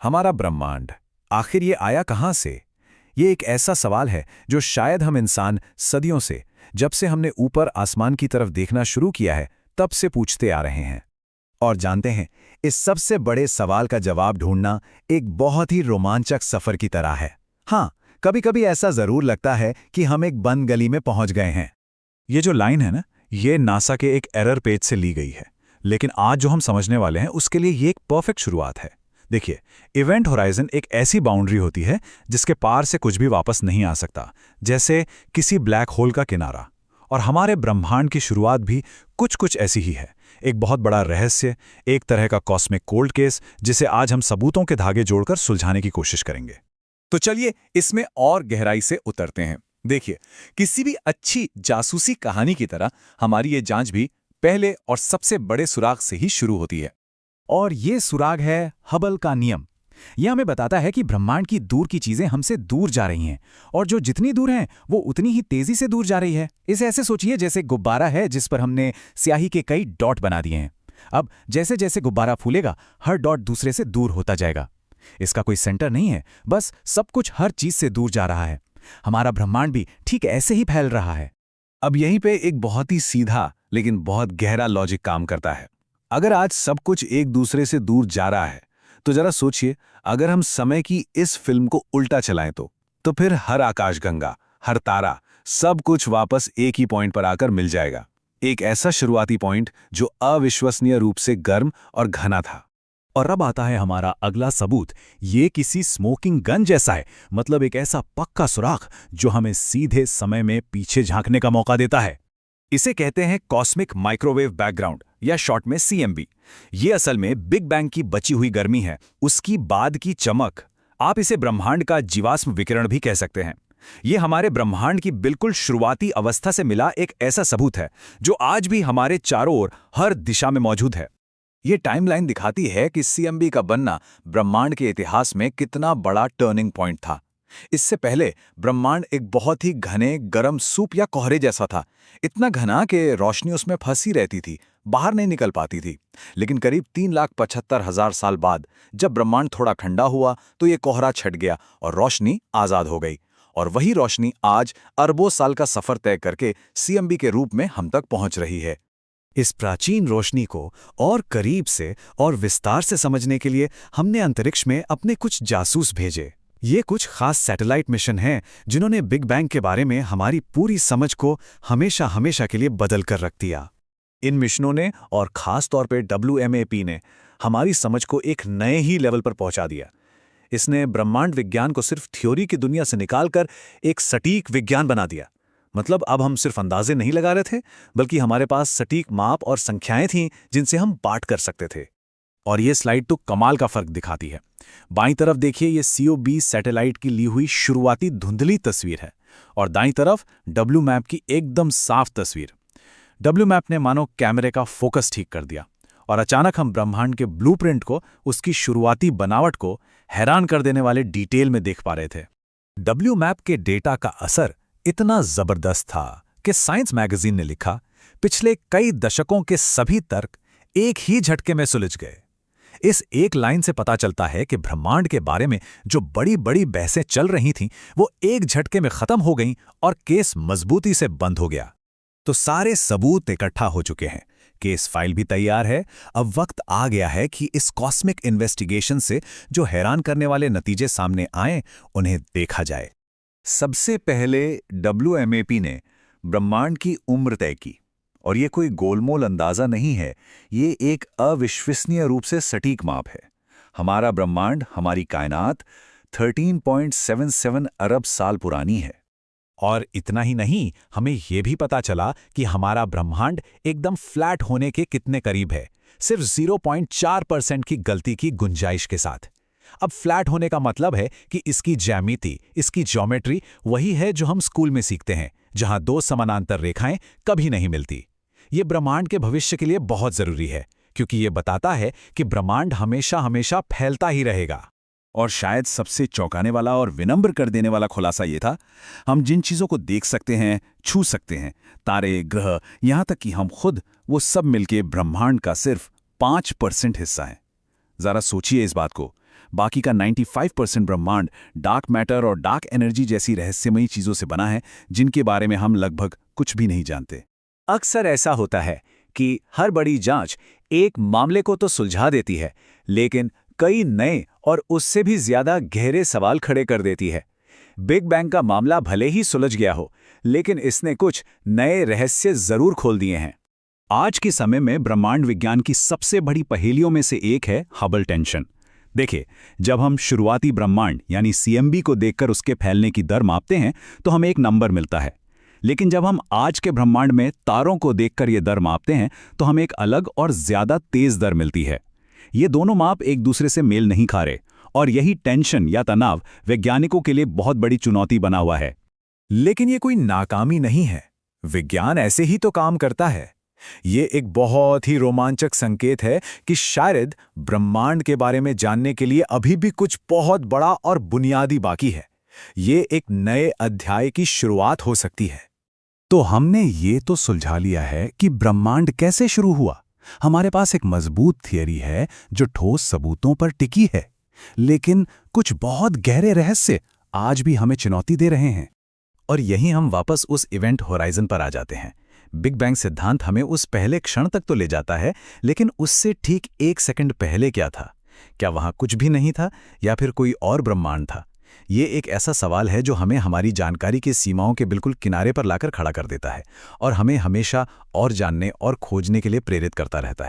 हमारा ब्रह्मांड आखिर ये आया कहाँ से? ये एक ऐसा सवाल है जो शायद हम इंसान सदियों से, जब से हमने ऊपर आसमान की तरफ देखना शुरू किया है, तब से पूछते आ रहे हैं। और जानते हैं, इस सबसे बड़े सवाल का जवाब ढूंढना एक बहुत ही रोमांचक सफर की तरह है। हाँ, कभी-कभी ऐसा जरूर लगता है कि हम एक बंद गली में पहुंच गए हैं। ये जो लाइन है ना, ये नासा के एक एरर पेज से ली गई है। लेकिन आज जो हम समझने वाले हैं उसके लिए ये एक परफेक्ट शुरुआत है। देखिए, इवेंट होराइजन एक ऐसी बाउंड्री होती है जिसके पार से कुछ भी वापस नहीं आ सकता, जैसे किसी ब्लैक होल का किनारा। और हमारे ब्रह्मांड की शुरुआत भी कुछ कुछ ऐसी ही है। एक बहुत बड़ा रहस्य, एक तरह का कॉस्मिक कोल्ड केस, जिसे आज हम सबूतों के धागे जोड़कर सुलझाने की कोशिश करेंगे। तो चलिए इसमें और गहराई से उतरते हैं। देखिए, किसी भी अच्छी जासूसी कहानी की तरह हमारी ये जांच भी पहले और सबसे बड़े सुराग से ही शुरू होती है। और ये सुराग है हबल का नियम। यह हमें बताता है कि ब्रह्मांड की दूर की चीजें हमसे दूर जा रही हैं, और जो जितनी दूर हैं वो उतनी ही तेजी से दूर जा रही है। इसे ऐसे सोचिए जैसे गुब्बारा है जिस पर हमने स्याही के कई डॉट बना दिए हैं। अब जैसे जैसे गुब्बारा फूलेगा, हर डॉट दूसरे से दूर होता जाएगा। इसका कोई सेंटर नहीं है, बस सब कुछ हर चीज से दूर जा रहा है। हमारा ब्रह्मांड भी ठीक ऐसे ही फैल रहा है। अब यहीं पे एक बहुत ही सीधा लेकिन बहुत गहरा लॉजिक काम करता है। अगर आज सब कुछ एक दूसरे से दूर जा रहा है, तो जरा सोचिए, अगर हम समय की इस फिल्म को उल्टा चलाएं तो फिर हर आकाशगंगा, हर तारा, सब कुछ वापस एक ही पॉइंट पर आकर मिल जाएगा। एक ऐसा शुरुआती पॉइंट जो अविश्वसनीय रूप से गर्म और घना था। और अब आता है हमारा अगला सबूत। ये किसी स्मोकिंग गन जैसा है, मतलब एक ऐसा पक्का सुराख जो हमें सीधे समय में पीछे झांकने का मौका देता है। इसे कहते हैं कॉस्मिक माइक्रोवेव बैकग्राउंड, या शॉर्ट में सीएमबी। ये असल में बिग बैंग की बची हुई गर्मी है, उसकी बाद की चमक। आप इसे ब्रह्मांड का जीवाश्म विकिरण भी कह सकते हैं। ये हमारे ब्रह्मांड की बिल्कुल शुरुआती अवस्था से मिला एक ऐसा सबूत है जो आज भी हमारे चारों ओर हर दिशा में मौजूद है। ये टाइमलाइन दिखाती है कि सीएमबी का बनना ब्रह्मांड के इतिहास में कितना बड़ा टर्निंग पॉइंट था। इससे पहले ब्रह्मांड एक बहुत ही घने गर्म सूप या कोहरे जैसा था, इतना घना कि रोशनी उसमें फंसी रहती थी, बाहर नहीं निकल पाती थी। लेकिन करीब 3,75,000 साल बाद जब ब्रह्मांड थोड़ा ठंडा हुआ तो ये कोहरा छट गया और रोशनी आजाद हो गई। और वही रोशनी आज अरबों साल का सफर तय करके सीएमबी के रूप में हम तक पहुंच रही है। इस प्राचीन रोशनी को और करीब से और विस्तार से समझने के लिए हमने अंतरिक्ष में अपने कुछ जासूस भेजे। ये कुछ खास सैटेलाइट मिशन हैं जिन्होंने बिग बैंग के बारे में हमारी पूरी समझ को हमेशा हमेशा के लिए बदल कर रख दिया। इन मिशनों ने, और खास तौर पे WMAP ने, हमारी समझ को एक नए ही लेवल पर पहुंचा दिया। इसने ब्रह्मांड विज्ञान को सिर्फ थ्योरी की दुनिया से निकालकर एक सटीक विज्ञान बना दिया। मतलब अब हम सिर्फ अंदाजे नहीं लगा रहे थे, बल्कि हमारे पास सटीक माप और संख्याएं थीं जिनसे हम बात कर सकते थे। और ये स्लाइड तो कमाल का फर्क दिखाती है। बाईं तरफ देखिए, ये COB सैटेलाइट की ली हुई शुरुआती धुंधली तस्वीर है, और दाईं तरफ WMAP की एकदम साफ तस्वीर। WMAP ने मानो कैमरे का फोकस ठीक कर दिया, और अचानक हम ब्रह्मांड के ब्लूप्रिंट को, उसकी शुरुआती बनावट को हैरान कर देने वाले डिटेल में देख पा रहे थे। WMAP के डेटा का असर इतना जबरदस्त था कि साइंस मैगजीन ने लिखा, पिछले कई दशकों के सभी तर्क एक ही झटके में सुलझ गए। इस एक लाइन से पता चलता है कि ब्रह्मांड के बारे में जो बड़ी बड़ी बहसें चल रही थीं, वो एक झटके में खत्म हो गईं और केस मजबूती से बंद हो गया। तो सारे सबूत इकट्ठा हो चुके हैं, केस फाइल भी तैयार है। अब वक्त आ गया है कि इस कॉस्मिक इन्वेस्टिगेशन से जो हैरान करने वाले नतीजे सामने आए, उन्हें देखा जाए। सबसे पहले WMAP ने ब्रह्मांड की उम्र तय की, और ये कोई गोलमोल अंदाजा नहीं है, ये एक अविश्वसनीय रूप से सटीक माप है। हमारा ब्रह्मांड, हमारी कायनात 13.77 अरब साल पुरानी है। और इतना ही नहीं, हमें यह भी पता चला कि हमारा ब्रह्मांड एकदम फ्लैट होने के कितने करीब है, सिर्फ 0.4% की गलती की गुंजाइश के साथ। अब फ्लैट होने का मतलब है कि इसकी ज्यामिति, इसकी ज्योमेट्री वही है जो हम स्कूल में सीखते हैं, जहां दो समानांतर रेखाएं कभी नहीं मिलती। ये ब्रह्मांड के भविष्य के लिए बहुत जरूरी है, क्योंकि ये बताता है कि ब्रह्मांड हमेशा हमेशा फैलता ही रहेगा। और शायद सबसे चौंकाने वाला और विनम्र कर देने वाला खुलासा ये था, हम जिन चीज़ों को देख सकते हैं, छू सकते हैं, तारे, ग्रह, यहाँ तक कि हम खुद, वो सब मिलके ब्रह्मांड का सिर्फ 5% हिस्सा हैं। ज़रा सोचिए इस बात को। बाकी का 95% ब्रह्मांड डार्क मैटर और डार्क एनर्जी जैसी रहस्यमयी चीजों से बना है, जिनके बारे में हम लगभग कुछ भी नहीं जानते। अक्सर ऐसा होता है कि हर बड़ी जांच एक मामले को तो सुलझा देती है, लेकिन कई नए और उससे भी ज्यादा गहरे सवाल खड़े कर देती है। बिग बैंग का मामला भले ही सुलझ गया हो, लेकिन इसने कुछ नए रहस्य जरूर खोल दिए हैं। आज के समय में ब्रह्मांड विज्ञान की सबसे बड़ी पहेलियों में से एक है हबल टेंशन। देखिए, जब हम शुरुआती ब्रह्मांड यानी CMB को देखकर उसके फैलने की दर मापते हैं तो हमें एक नंबर मिलता है, लेकिन जब हम आज के ब्रह्मांड में तारों को देखकर ये दर मापते हैं तो हमें एक अलग और ज्यादा तेज दर मिलती है। ये दोनों माप एक दूसरे से मेल नहीं खा रहे, और यही टेंशन या तनाव वैज्ञानिकों के लिए बहुत बड़ी चुनौती बना हुआ है। लेकिन ये कोई नाकामी नहीं है, विज्ञान ऐसे ही तो काम करता है। ये एक बहुत ही रोमांचक संकेत है कि शायद ब्रह्मांड के बारे में जानने के लिए अभी भी कुछ बहुत बड़ा और बुनियादी बाकी है। ये एक नए अध्याय की शुरुआत हो सकती है। तो हमने ये तो सुलझा लिया है कि ब्रह्मांड कैसे शुरू हुआ। हमारे पास एक मजबूत थियरी है जो ठोस सबूतों पर टिकी है, लेकिन कुछ बहुत गहरे रहस्य आज भी हमें चुनौती दे रहे हैं। और यहीं हम वापस उस इवेंट होराइजन पर आ जाते हैं। बिग बैंग सिद्धांत हमें उस पहले क्षण तक तो ले जाता है, लेकिन उससे ठीक 1 सेकंड पहले क्या था? क्या वहां कुछ भी नहीं था, या फिर कोई और ब्रह्मांड था? ये एक ऐसा सवाल है जो हमें हमारी जानकारी की सीमाओं के बिल्कुल किनारे पर लाकर खड़ा कर देता है और हमें हमेशा और जानने और खोजने के लिए प्रेरित करता रहता है।